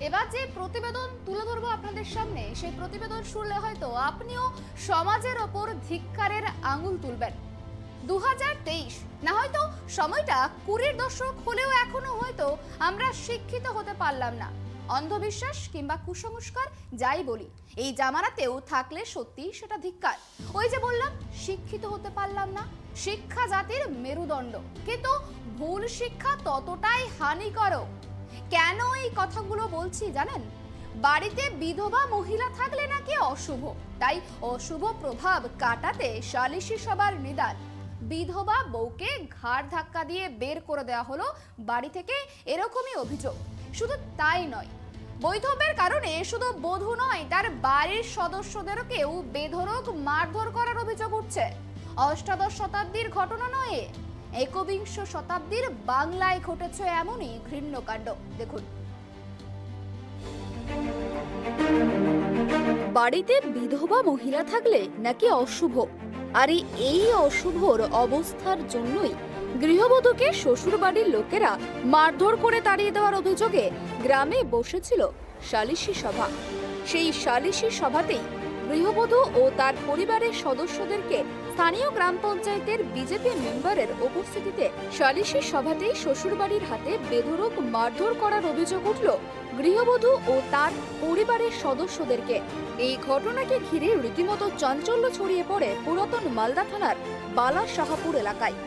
এবার যে প্রতিবেদন তুলে ধরবো আপনাদের সামনে, সেই প্রতিবেদন শুনলে হয়তো আপনিও সমাজের ওপর ধিক্কারের আঙুল তুলবেন। 2023, না হয়তো সময়টা 20-এর দশক হলেও এখনো হয়তো আমরা শিক্ষিত হতে পারলাম না। অন্ধবিশ্বাস কিংবা কুসংস্কার যাই বলি, এই জামানাতেও থাকলে সত্যি সেটা ধিক্কার। ওই যে বললাম, শিক্ষিত হতে পারলাম না। শিক্ষা জাতির মেরুদণ্ড, কিন্তু ভুল শিক্ষা ততটাই হানিকারক। কেন এই কথাগুলো বলছি জানেন? বাড়িতে বিধবা মহিলা থাকলে নাকি অশুভ, তাই অশুভ প্রভাব কাটাতে সালিশি সভার নিদান। বিধবা বউকে ঘাড় ধাক্কা দিয়ে বের করে দেওয়া হলো বাড়ি থেকে, এরকমই অভিযোগ। শুধু তাই নয়, বৈধব্যের কারণে শুধু বধূ নয়, তার বাড়ির সদস্যদেরকেও বেধড়ক মারধর করার অভিযোগ উঠছে। অষ্টাদশ শতাব্দীর ঘটনা নয়, একবিংশ শতাব্দীর বাংলায় ঘটেছে এমনই ঘৃণ্য কাণ্ড। দেখুন, বাড়িতে বিধবা মহিলা থাকলে নাকি অশুভ, আর এই অশুভর অবস্থার জন্যই গৃহবধূকে শ্বশুরবাড়ির লোকেরা মারধর করে তাড়িয়ে দেওয়ার অভিযোগে গ্রামে বসেছিল সালিশি সভা। সেই সালিশি সভাতেই গৃহবধূ ও তার পরিবারের সদস্যদেরকে স্থানীয় গ্রাম পঞ্চায়েতের বিজেপি মেম্বারের উপস্থিতিতে সালিশি সভাতেই শ্বশুরবাড়ির হাতে বেধড়ক মারধর করার অভিযোগ উঠল গৃহবধূ ও তার পরিবারের সদস্যদেরকে। এই ঘটনাকে ঘিরে রীতিমতো চাঞ্চল্য ছড়িয়ে পড়ে পুরাতন মালদা থানার বালা শাহপুর এলাকায়।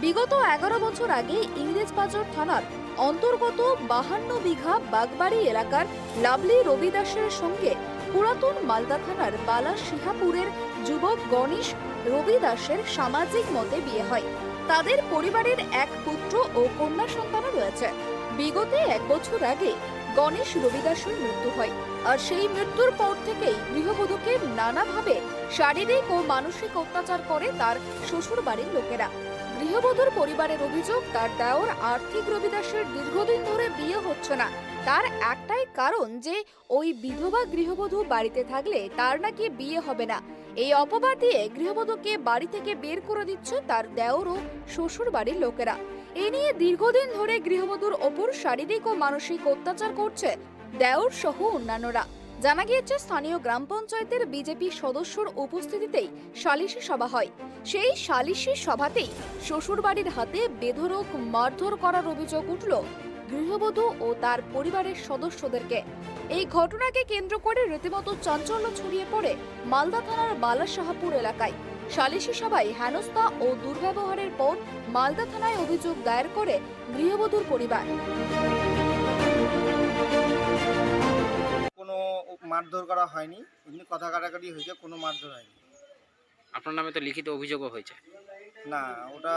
বিগত 11 বছর আগে ইংরেজবাজার থানার অন্তর্গত 52 বিঘা বাগবাড়ি এলাকার লাভলি রবি দাসের সঙ্গে পুরাতন মালদা থানার বালা শিহাপুরের যুবক গণেশ রবি দাসের সামাজিক মতে বিয়ে হয়। তাদের পরিবারের এক পুত্র ও কন্যা সন্তানও রয়েছে। বিগত 1 বছর আগে গণেশ রবি দাসের মৃত্যু হয়, আর সেই মৃত্যুর পর থেকেই গৃহবধূকে নানাভাবে শারীরিক ও মানসিক অত্যাচার করে তার শ্বশুর বাড়ির লোকেরা। গৃহবধূর পরিবারের অভিযোগ, তার দেওর আর্থিক রবি দাসের দীর্ঘদিন ধরে বিয়ে হচ্ছে না। তার একটাই কারণ যে ওই বিধবা গৃহবধূ বাড়িতে থাকলে তার নাকি বিয়ে হবে না। এই অপবাদ দিয়ে গৃহবধূকে বাড়ি থেকে বের করে দিচ্ছে তার দেওর ও শ্বশুর বাড়ির লোকেরা। এ নিয়ে দীর্ঘদিন ধরে গৃহবধূর ওপর শারীরিক ও মানসিক অত্যাচার করছে দেওর সহ অন্যান্যরা। জানা গিয়েছে, স্থানীয় গ্রাম পঞ্চায়েতের বিজেপি সদস্যর উপস্থিতিতেই সালিশি সভা হয়। সেই সালিশি সভাতেই শ্বশুরবাড়ির হাতে বেধড়ক মারধর করার অভিযোগ উঠল গৃহবধূ ও তার পরিবারের সদস্যদেরকে। এই ঘটনাকে কেন্দ্র করে রীতিমতো চাঞ্চল্য ছড়িয়ে পড়ে মালদা থানার বালা শাহপুর এলাকায়। সালিশি সভায় হেনস্থা ও দুর্ব্যবহারের পর মালদা থানায় অভিযোগ দায়ের করে গৃহবধূর পরিবার। কোনো মারধর করা হয়নি, এমনি কথা কাটাকাটি হয়েছে, কোনো মারধর হয়নি। আপনার নামে তো লিখিত অভিযোগও হয়েছে। না, ওটা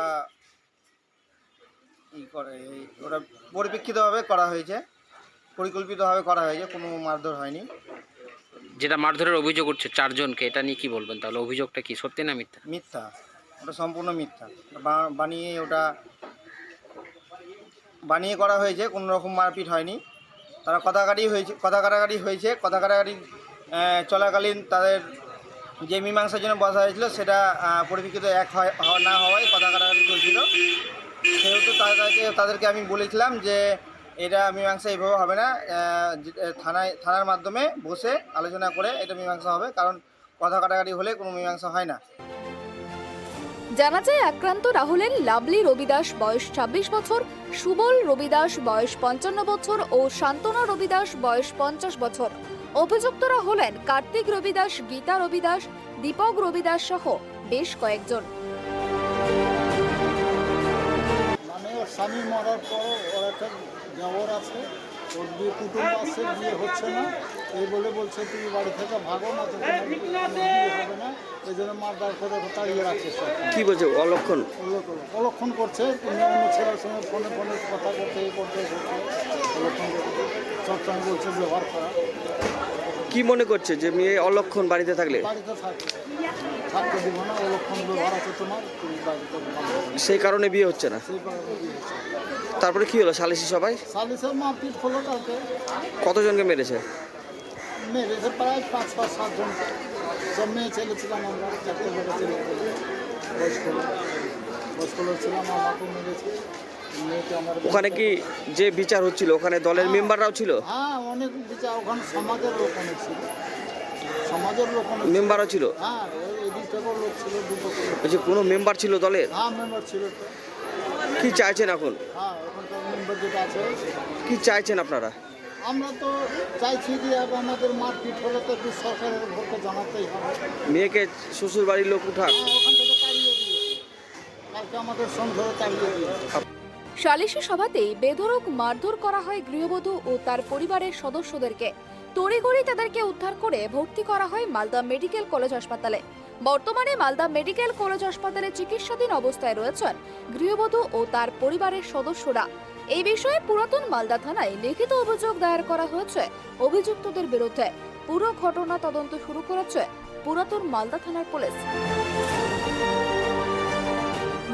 ওটা পরিপ্রেক্ষিতভাবে করা হয়েছে, পরিকল্পিতভাবে করা হয়েছে, কোনো মারধর হয়নি। যেটা মারধরের অভিযোগ উঠছে 4 জনকে, এটা নিয়ে কি বলবেন? তাহলে অভিযোগটা কি সত্যি না মিথ্যা? মিথ্যা, ওটা সম্পূর্ণ মিথ্যা। বানিয়ে করা হয়েছে, কোনো রকম মারপিট হয়নি। তারা কথা কাটাকাটি চলাকালীন তাদের যে মীমাংসার জন্য বসা হয়েছিল সেটা পরিপ্রেক্ষিত না হওয়ায় কথা কাটাকাটি চলছিল। সেহেতু তাদেরকে আমি বলেছিলাম যে এটা মীমাংসা এইভাবে হবে না, থানার মাধ্যমে বসে আলোচনা করে এটা মীমাংসা হবে, কারণ কথা কাটাকাটি হলে কোনো মীমাংসা হয় না। জানা যায়, আক্রান্ত রাহুলের লাভলি রবি দাস বয়স 26 বছর, সুবল রবি দাস বয়স 55 বছর ও শান্তনা রবি দাস বয়স 50 বছর। অভিযুক্তরা হলেন কার্তিক রবি দাস, গীতা রবি দাস, দীপক রবি দাস সহ বেশ কয়েকজন। মানে ওর স্বামী মরার পর ওর একটা দেওর আছে, ওর বিয়ে কুটুম্ব আছে, বিয়ে হচ্ছে না, এই বলছে তুমি বাড়ি থেকে ভাগো না, তো তোমার বিয়ে হবে না। এই জন্য মারদার করে তাড়িয়ে রাখছে। কি বলছে? অলক্ষণ করছে, অন্য ছেলের সঙ্গে ফোনে কথা করতে অলক্ষণ সবসময় বলছে ব্যবহার করা। কি মনে করছে যে মেয়ে অলক্ষণ বাড়িতে থাকলে বাড়িতে থাকতে দিব না, অলক্ষণ ব্যবহার আছে তোমার, তুমি বাড়িতে সেই কারণে বিয়ে হচ্ছে না? সেই কারণে বিয়ে হচ্ছে। তারপরে কি হলো সালিশি সবাই? সালিশের মারপিট হলো কালকে। কতজনকে মেরেছে? প্রায় 5-7 জনকে। সব মেয়ে ছেলে ছিলাম আমরা, 4টে বেড়ে ছেলে, বয়স্ক লোক ছিলাম, আমাকেও মেরেছে। মেয়েকে আমার ওখানে কি যে বিচার হচ্ছিল ওখানে দলের মেম্বাররাও ছিল, হ্যাঁ অনেক বিচার, ওখানে সমাজের লোক অনেক ছিল, সমাজের লোক অনেক ছিল। মেম্বারও ছিল? হ্যাঁ এদিক থেকেও লোক ছিল, দুটো করে। বলছি কোনো মেম্বার ছিল দলের? হ্যাঁ মেম্বার ছিল তো। কি চাইছেন এখন? হ্যাঁ ওখানকার মেম্বার যেটা আছে কি চাইছেন আপনারা? আমরা তো চাইছি যে আমাদের মারপিট হলে তো একটু সরকারের ভোটকে জানাতেই হবে। মেয়েকে শ্বশুর বাড়ির লোক উঠাক। হ্যাঁ ওখান থেকে তাড়িয়ে দিয়েছে, কালকে আমাদের সন্ধ্যায় তাড়িয়ে দিয়েছে। সালিশি সভাতেই বেধড়ক মারধর করা হয় গৃহবধূ ও তার পরিবারের সদস্যদেরকে। তড়িঘড়ি তাদেরকে উদ্ধার করে ভর্তি করা হয় মালদা মেডিকেল কলেজ হাসপাতালে। বর্তমানে মালদা মেডিকেল কলেজ হাসপাতালে চিকিৎসাধীন অবস্থায় রয়েছেন গৃহবধূ ও তার পরিবারের সদস্যরা। এই বিষয়ে পুরাতন মালদা থানায় লিখিত অভিযোগ দায়ের করা হয়েছে অভিযুক্তদের বিরুদ্ধে। পুরো ঘটনা তদন্ত শুরু করেছে পুরাতন মালদা থানার পুলিশ।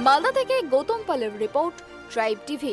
মালদা থেকে গৌতম পালের রিপোর্ট, ট্রাইব টিভি।